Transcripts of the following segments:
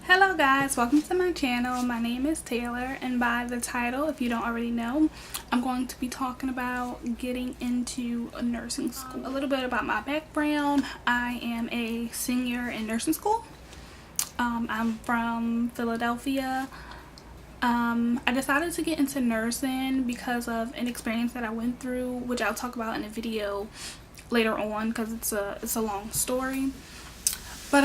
Hello guys, welcome to my channel. My name is Taylor, and by the title, if you don't already know, I'm going to be talking about getting into nursing school. A little bit about my background. I am a senior in nursing school. I'm from Philadelphia. I decided to get into nursing because of an experience that I went through, which I'll talk about in a video later on because it's a long story. But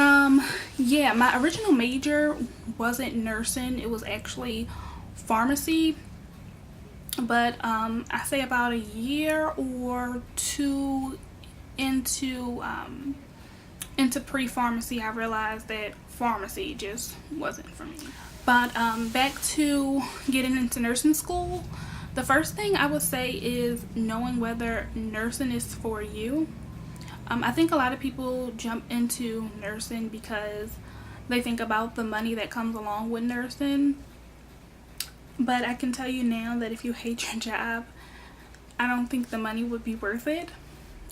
yeah, my original major wasn't nursing, it was actually pharmacy. But I say about a year or two into pre-pharmacy, I realized that pharmacy just wasn't for me. But back to getting into nursing school, the first thing I would say is knowing whether nursing is for you. I think a lot of people jump into nursing because they think about the money that comes along with nursing. But I can tell you now that if you hate your job, I don't think the money would be worth it.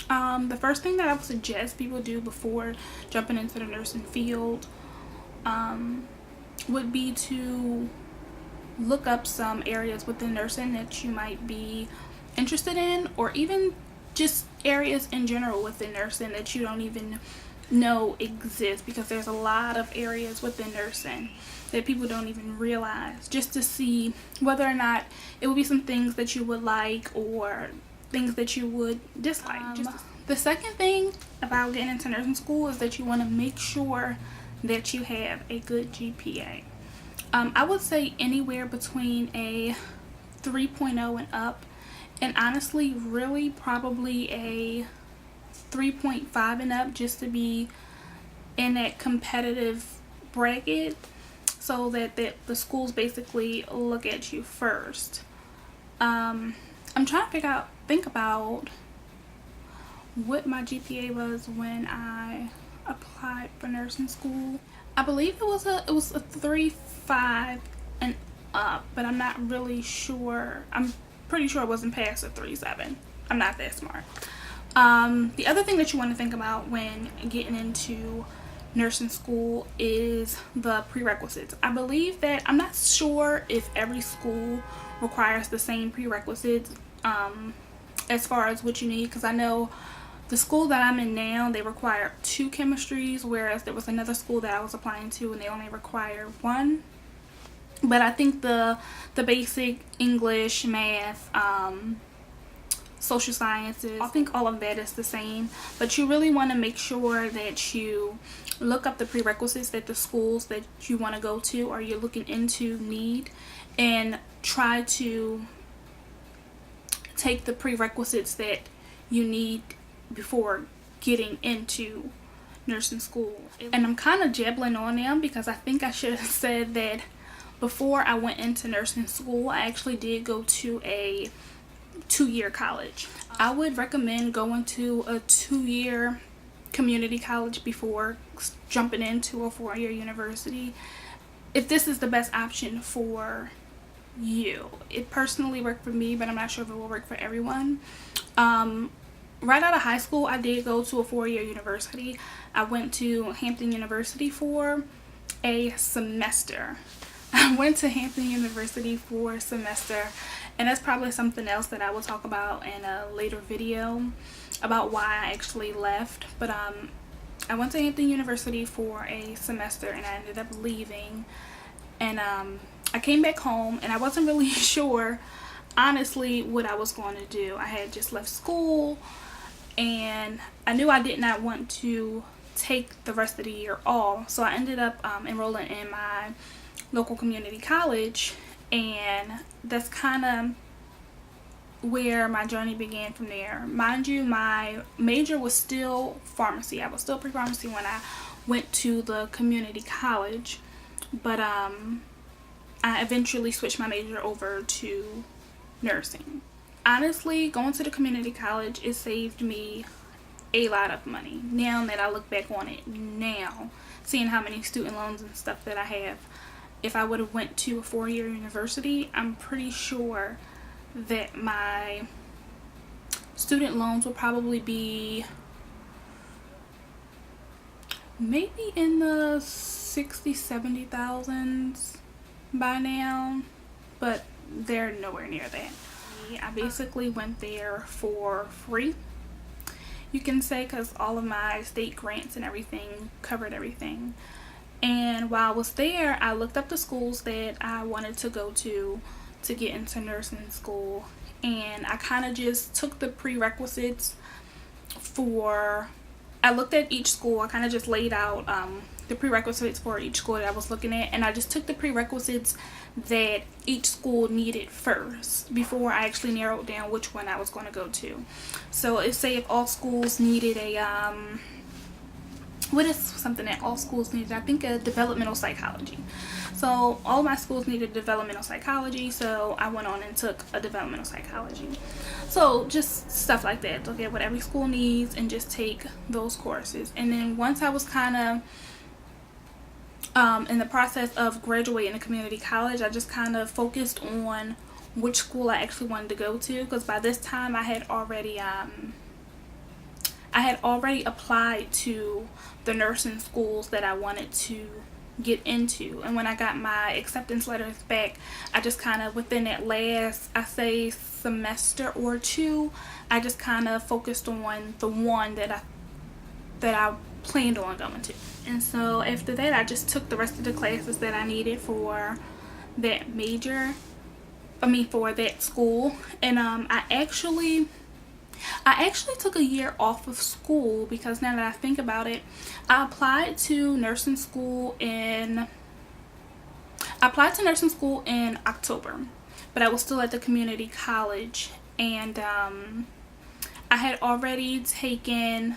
The first thing that I would suggest people do before jumping into the nursing field would be to look up some areas within nursing that you might be interested in, or even just areas in general within nursing that you don't even know exist, because there's a lot of areas within nursing that people don't even realize, just to see whether or not it would be some things that you would like or things that you would dislike. The second thing about getting into nursing school is that you want to make sure that you have a good GPA. I would say anywhere between a 3.0 and up, and honestly really probably a 3.5 and up, just to be in that competitive bracket, so that the schools basically look at you first. I'm trying to think about what my GPA was when I applied for nursing school. I believe it was a 3.5 and up, but I'm not really sure. I'm pretty sure it wasn't past a 3.7. I'm not that smart. The other thing that you want to think about when getting into nursing school is the prerequisites. I believe that, I'm not sure if every school requires the same prerequisites as far as what you need, because I know the school that I'm in now, they require 2 chemistries, whereas there was another school that I was applying to and they only require 1. But I think the basic English, math, social sciences, I think all of that is the same. But you really want to make sure that you look up the prerequisites that the schools that you want to go to or you're looking into need, and try to take the prerequisites that you need before getting into nursing school. And I'm kind of jabbling on them because I think I should have said that before I went into nursing school, I actually did go to a 2-year college. I would recommend going to a 2-year community college before jumping into a 4-year university, if this is the best option for you. It personally worked for me, but I'm not sure if it will work for everyone. Right out of high school, I did go to a 4-year university. I went to Hampton University for a semester. I went to Hampton University for a semester, and that's probably something else that I will talk about in a later video about why I actually left. But I went to Hampton University for a semester and I ended up leaving, and I came back home and I wasn't really sure honestly what I was going to do. I had just left school and I knew I did not want to take the rest of the year off, so I ended up enrolling in my local community college, and that's kind of where my journey began from there. Mind you, my major was still pharmacy. I was still pre-pharmacy when I went to the community college, but I eventually switched my major over to nursing. Honestly, going to the community college, it saved me a lot of money. Now that I look back on it now, seeing how many student loans and stuff that I have, if I would have went to a 4-year university, I'm pretty sure that my student loans would probably be maybe in the 60-70,000 by now, but they're nowhere near that. I basically went there for free, you can say, because all of my state grants and everything covered everything. And while I was there, I looked up the schools that I wanted to go to get into nursing school, and I kind of just took the prerequisites for, I looked at each school. I kind of just laid out the prerequisites for each school that I was looking at, and I just took the prerequisites that each school needed first before I actually narrowed down which one I was going to go to. So let's say if all schools needed a what is something that all schools needed? I think a developmental psychology. So all my schools needed developmental psychology, so I went on and took a developmental psychology. So just stuff like that. Look at what every school needs and just take those courses. And then once I was kind of in the process of graduating to community college, I just kind of focused on which school I actually wanted to go to, because by this time I had already applied to the nursing schools that I wanted to get into. And when I got my acceptance letters back, I just kind of, within that last, I say, semester or two, I just kind of focused on the one that I planned on going to. And so after that, I just took the rest of the classes that I needed for that for that school. And I actually took a year off of school, because now that I think about it, I applied to nursing school in October, but I was still at the community college, and I had already taken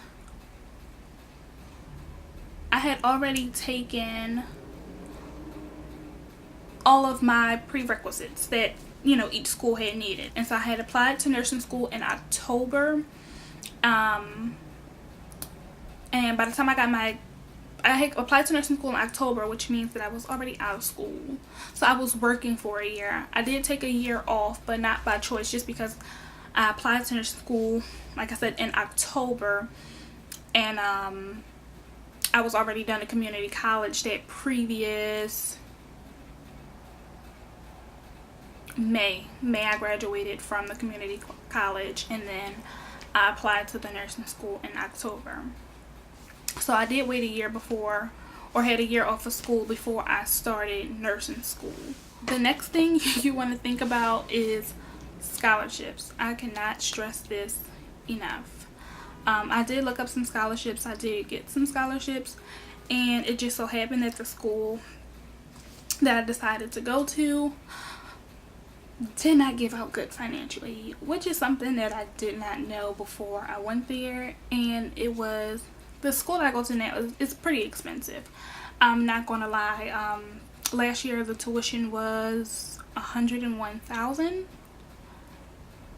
all of my prerequisites that each school had needed. And so I had applied to nursing school in October, and by the time I had applied to nursing school in October, which means that I was already out of school, so I was working for a year. I did take a year off, but not by choice, just because I applied to nursing school, like I said, in October, and I was already done at community college that previous May I graduated from the community college, and then I applied to the nursing school in October. So I did wait a year before, or had a year off of school before I started nursing school. The next thing you want to think about is scholarships. I cannot stress this enough. I did look up some scholarships. I did get some scholarships, and it just so happened that the school that I decided to go to did not give out good financial aid, which is something that I did not know before I went there. And it was, the school that I go to now is pretty expensive. I'm not gonna lie. Last year the tuition was $101,000,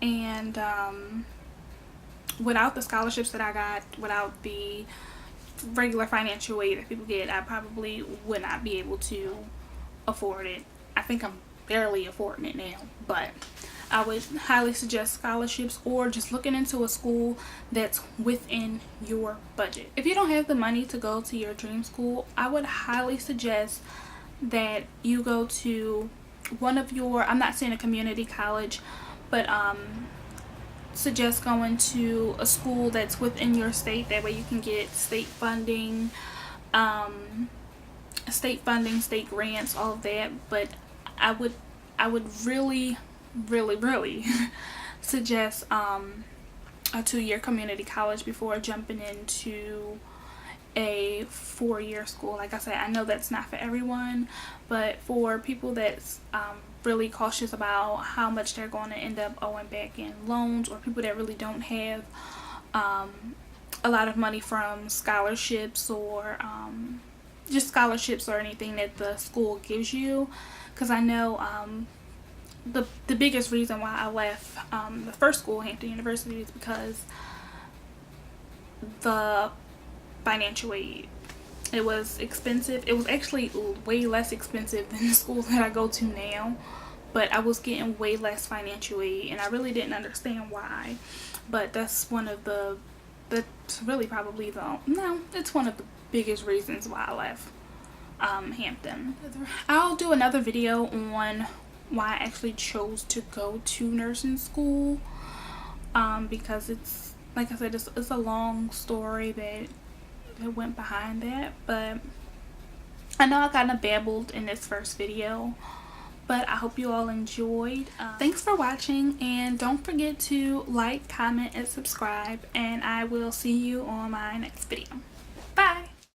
and without the scholarships that I got, without the regular financial aid that people get, I probably would not be able to afford it. I think I'm barely affording it now, but I would highly suggest scholarships, or just looking into a school that's within your budget. If you don't have the money to go to your dream school, I would highly suggest that you go to one of your, I'm not saying a community college, but suggest going to a school that's within your state. That way you can get state funding, state grants, all of that. But I would really suggest a 2-year community college before jumping into a 4-year school. Like I said, I know that's not for everyone, but for people that's really cautious about how much they're going to end up owing back in loans, or people that really don't have a lot of money from scholarships, or just scholarships or anything that the school gives you. Because I know the biggest reason why I left the first school, Hampton University, is because the financial aid. It was expensive. It was actually way less expensive than the school that I go to now, but I was getting way less financial aid, and I really didn't understand why. But that's one of the, that's really probably the, no, it's one of the biggest reasons why I left Hampton. I'll do another video on why I actually chose to go to nursing school, because it's, like I said, it's a long story that went behind that, but I know I kind of babbled in this first video, but I hope you all enjoyed. Thanks for watching, and don't forget to like, comment, and subscribe, and I will see you on my next video. Bye!